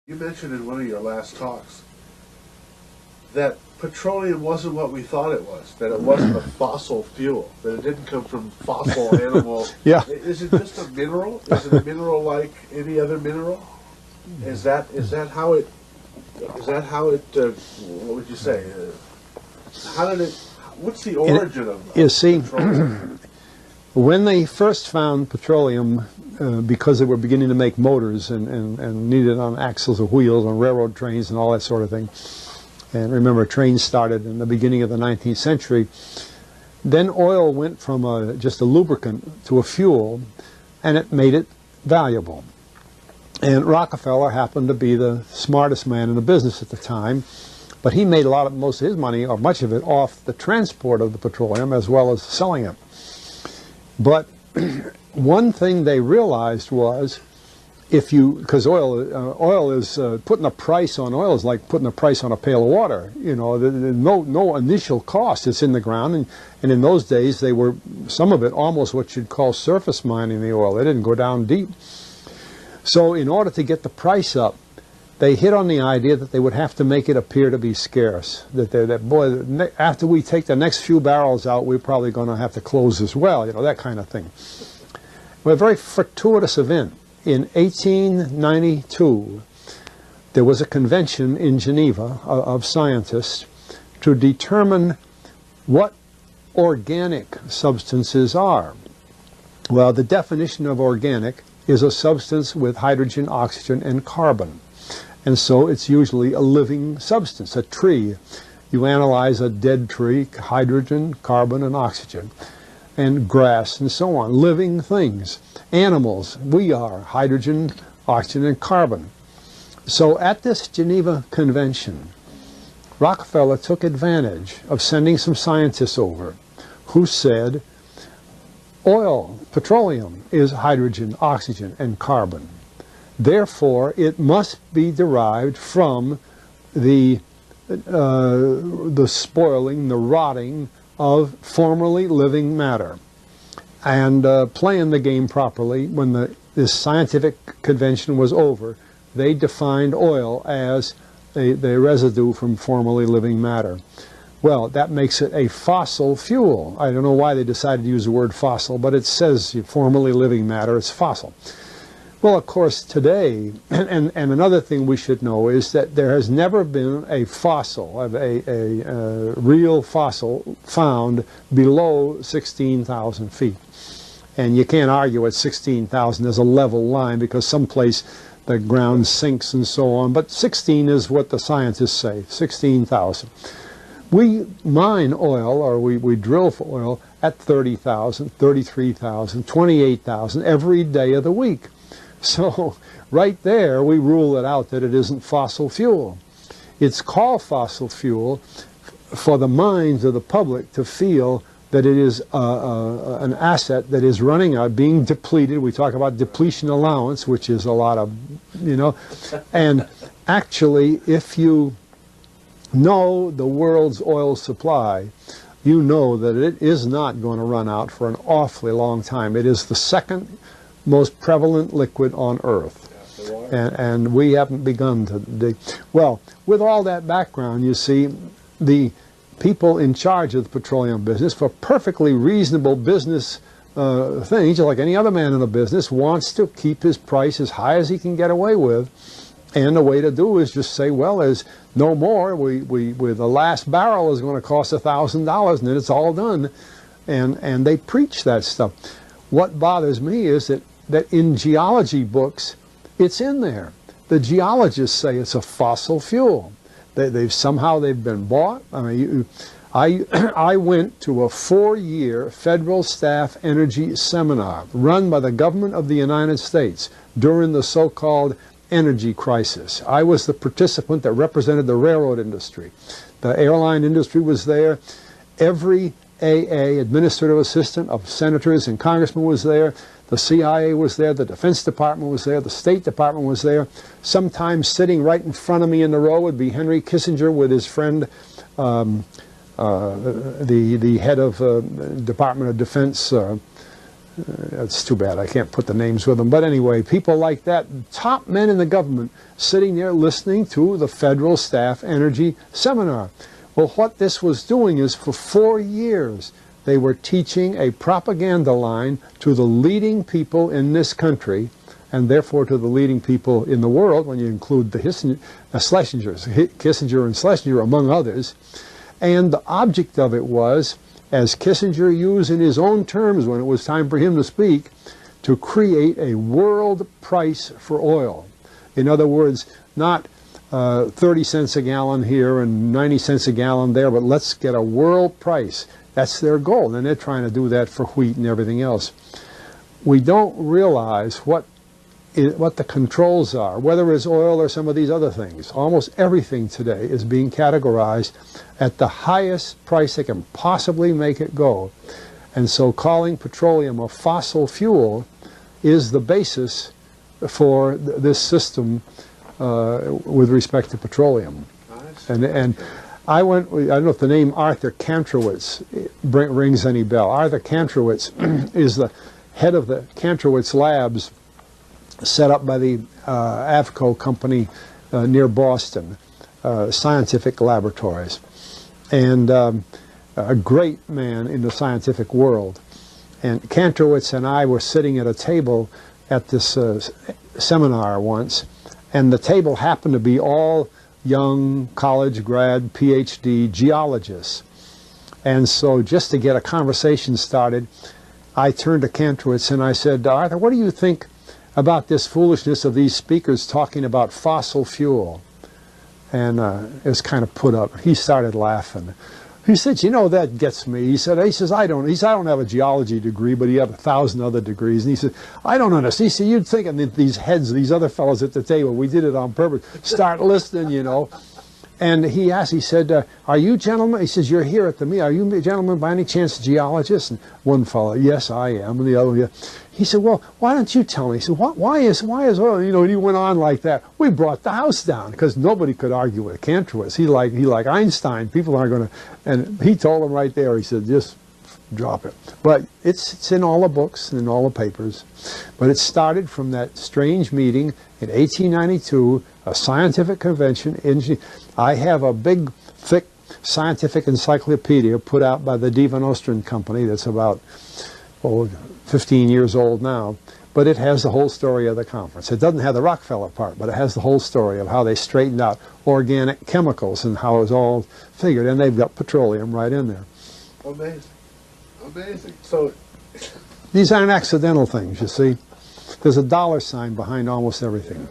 You mentioned in one of your last talks that petroleum wasn't what we thought it was, that it wasn't a fossil fuel, that it didn't come from fossil animals. Yeah. Is it just a mineral? Is it a mineral like any other mineral? Is that how it, what would you say? What's the origin of You see, petroleum? when they first found petroleum, because they were beginning to make motors and needed on axles or wheels on railroad trains and all that sort of thing, and remember, trains started in the beginning of the 19th century, then oil went from just a lubricant to a fuel, and it made it valuable. And Rockefeller happened to be the smartest man in the business at the time, but he made most of his money, or much of it, off the transport of the petroleum as well as selling it. But one thing they realized was, because oil is putting a price on oil is like putting a price on a pail of water. You know, no initial cost. It's in the ground, and in those days they were, some of it, almost what you'd call surface mining the oil. They didn't go down deep. So in order to get the price up, they hit on the idea that they would have to make it appear to be scarce. That after we take the next few barrels out, we're probably going to have to close as well. You know, that kind of thing. Well, a very fortuitous event. In 1892, there was a convention in Geneva of scientists to determine what organic substances are. Well, the definition of organic is a substance with hydrogen, oxygen, and carbon. And so it's usually a living substance, a tree. You analyze a dead tree, hydrogen, carbon, and oxygen, and grass, and so on, living things. Animals, we are hydrogen, oxygen, and carbon. So at this Geneva Convention, Rockefeller took advantage of sending some scientists over who said, oil, petroleum, is hydrogen, oxygen, and carbon. Therefore, it must be derived from the spoiling, the rotting of formerly living matter. And playing the game properly, when this scientific convention was over, they defined oil as the residue from formerly living matter. Well, that makes it a fossil fuel. I don't know why they decided to use the word fossil, but it says formerly living matter, it's fossil. Well, of course, today, and another thing we should know is that there has never been a fossil, a real fossil, found below 16,000 feet. And you can't argue at 16,000 there's a level line, because someplace the ground sinks and so on. But 16 is what the scientists say, 16,000. We mine oil, or we drill for oil, at 30,000, 33,000, 28,000 every day of the week. So right there we rule it out that it isn't fossil fuel. It's called fossil fuel for the minds of the public to feel that it is an asset that is running out, being depleted. We talk about depletion allowance, which is a lot of, you know. And actually, if you know the world's oil supply, you know that it is not going to run out for an awfully long time. It is the second most prevalent liquid on Earth. And we haven't begun to dig. Well, with all that background, you see, the people in charge of the petroleum business, for perfectly reasonable business things, like any other man in the business, wants to keep his price as high as he can get away with. And the way to do is just say, well, there's no more. The last barrel is going to cost $1,000, and then it's all done. And they preach that stuff. What bothers me is that in geology books, it's in there. The geologists say it's a fossil fuel. They've been bought. I mean, I went to a 4-year federal staff energy seminar run by the government of the United States during the so-called energy crisis. I was the participant that represented the railroad industry. The airline industry was there. Every AA, administrative assistant of senators and congressmen, was there. The CIA was there, the Defense Department was there, the State Department was there. Sometimes sitting right in front of me in the row would be Henry Kissinger with his friend, the head of Department of Defense, It's too bad I can't put the names with them. But anyway, people like that, top men in the government, sitting there listening to the Federal Staff Energy Seminar. Well, what this was doing is for 4 years, they were teaching a propaganda line to the leading people in this country, and therefore to the leading people in the world, when you include the Schlesingers, Kissinger and Schlesinger, among others. And the object of it was, as Kissinger used in his own terms when it was time for him to speak, to create a world price for oil. In other words, not 30 cents a gallon here and 90 cents a gallon there, but let's get a world price. That's their goal, and they're trying to do that for wheat and everything else. We don't realize what the controls are, whether it's oil or some of these other things. Almost everything today is being categorized at the highest price they can possibly make it go. And so calling petroleum a fossil fuel is the basis for this system with respect to petroleum. And I don't know if the name Arthur Kantrowitz rings any bell. Arthur Kantrowitz is the head of the Kantrowitz Labs set up by the Avco company near Boston, scientific laboratories, and a great man in the scientific world. And Kantrowitz and I were sitting at a table at this seminar once, and the table happened to be all young college grad PhD geologists. And so just to get a conversation started, I turned to Kantrowitz and I said, Arthur, what do you think about this foolishness of these speakers talking about fossil fuel? And it was kind of put up. He started laughing. He said, you know, that gets me. He says, I don't have a geology degree, but he had 1,000 other degrees. And he said, I don't understand. He said, you'd think that these heads, these other fellows at the table, we did it on purpose, start listening, you know. And he asked, he said, are you gentlemen, he says, you're here at the meeting, are you gentlemen by any chance geologists? And one fellow, yes, I am. And the other one, yeah. He said, well, why don't you tell me? He said, why is oil, you know, and he went on like that. We brought the house down because nobody could argue with Kantrowitz. He like Einstein. People aren't going to, and he told him right there, he said, just drop it. But it's in all the books and in all the papers. But it started from that strange meeting in 1892, a scientific convention. I have a big, thick scientific encyclopedia put out by the Divan Ostrand Company that's about 15 years old now, but it has the whole story of the conference. It doesn't have the Rockefeller part, but it has the whole story of how they straightened out organic chemicals and how it was all figured, and they've got petroleum right in there. Amazing. Amazing. So these aren't accidental things, you see. There's a dollar sign behind almost everything.